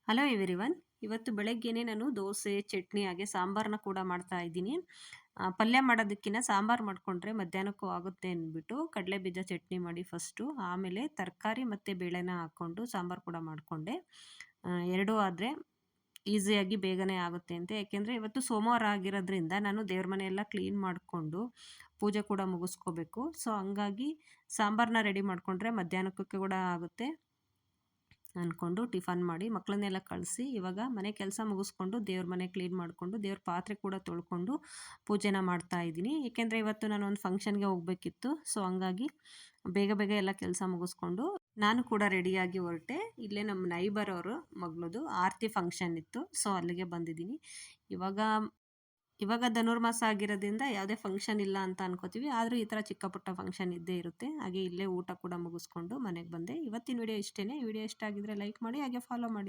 Hello everyone. ಇವತ್ತು ಬೆಳಗ್ಗೆನೆ ನಾನು ದೋಸೆ, ಚಟ್ನಿ ಹಾಗೆ ಸಾಂಬಾರನ್ನ ಕೂಡ ಮಾಡ್ತಾ ಇದ್ದೀನಿ. ಪಲ್ಯ ಮಾಡೋದಕ್ಕಿಂತ ಸಾಂಬಾರು ಮಾಡಿಕೊಂಡ್ರೆ ಮಧ್ಯಾಹ್ನಕ್ಕೂ ಆಗುತ್ತೆ ಅಂದ್ಬಿಟ್ಟು ಕಡಲೆ ಬೀಜ ಚಟ್ನಿ ಮಾಡಿ ಫಸ್ಟು, ಆಮೇಲೆ ತರಕಾರಿ ಮತ್ತು ಬೇಳೆನ ಹಾಕ್ಕೊಂಡು ಸಾಂಬಾರು ಕೂಡ ಮಾಡಿಕೊಂಡೆ. ಎರಡೂ ಆದರೆ ಈಸಿಯಾಗಿ ಬೇಗನೆ ಆಗುತ್ತೆ ಅಂತ. ಯಾಕೆಂದರೆ ಇವತ್ತು ಸೋಮವಾರ ಆಗಿರೋದ್ರಿಂದ ನಾನು ದೇವ್ರ ಮನೆಯೆಲ್ಲ ಕ್ಲೀನ್ ಮಾಡಿಕೊಂಡು ಪೂಜೆ ಕೂಡ ಮುಗಿಸ್ಕೋಬೇಕು. ಸೊ ಹಂಗಾಗಿ ಸಾಂಬಾರನ್ನ ರೆಡಿ ಮಾಡಿಕೊಂಡ್ರೆ ಮಧ್ಯಾಹ್ನಕ್ಕೆ ಕೂಡ ಆಗುತ್ತೆ ಅಂದ್ಕೊಂಡು ಟಿಫನ್ ಮಾಡಿ ಮಕ್ಕಳನ್ನೆಲ್ಲ ಕಳಿಸಿ ಇವಾಗ ಮನೆ ಕೆಲಸ ಮುಗಿಸ್ಕೊಂಡು ದೇವ್ರ ಮನೆ ಕ್ಲೀನ್ ಮಾಡಿಕೊಂಡು ದೇವ್ರ ಪಾತ್ರೆ ಕೂಡ ತೊಳ್ಕೊಂಡು ಪೂಜೆನ ಮಾಡ್ತಾ ಇದ್ದೀನಿ. ಏಕೆಂದರೆ ಇವತ್ತು ನಾನು ಒಂದು ಫಂಕ್ಷನ್ಗೆ ಹೋಗಬೇಕಿತ್ತು. ಸೊ ಹಂಗಾಗಿ ಬೇಗ ಬೇಗ ಎಲ್ಲ ಕೆಲಸ ಮುಗಿಸ್ಕೊಂಡು ನಾನು ಕೂಡ ರೆಡಿಯಾಗಿ ಹೊರಟೆ. ಇಲ್ಲೇ ನಮ್ಮ ನೈಬರ್ ಅವರು ಮಗಳದು ಆರತಿ ಫಂಕ್ಷನ್ ಇತ್ತು. ಸೊ ಅಲ್ಲಿಗೆ ಬಂದಿದ್ದೀನಿ. ಇವಾಗ ಇವಾಗ ಧನುರ್ಮಾಸ ಆಗಿರೋದ್ರಿಂದ ಯಾವುದೇ ಫಂಕ್ಷನ್ ಇಲ್ಲ ಅಂತ ಅನ್ಕೋತೀವಿ. ಆದರೂ ಈ ಥರ ಚಿಕ್ಕ ಪುಟ್ಟ ಫಂಕ್ಷನ್ ಇದ್ದೇ ಇರುತ್ತೆ. ಹಾಗೆ ಇಲ್ಲೇ ಊಟ ಕೂಡ ಮುಗಿಸ್ಕೊಂಡು ಮನೆಗೆ ಬಂದೆ. ಇವತ್ತಿನ ವಿಡಿಯೋ ಇಷ್ಟೇ. ವಿಡಿಯೋ ಇಷ್ಟ ಆಗಿದ್ರೆ ಲೈಕ್ ಮಾಡಿ, ಹಾಗೆ ಫಾಲೋ ಮಾಡಿ.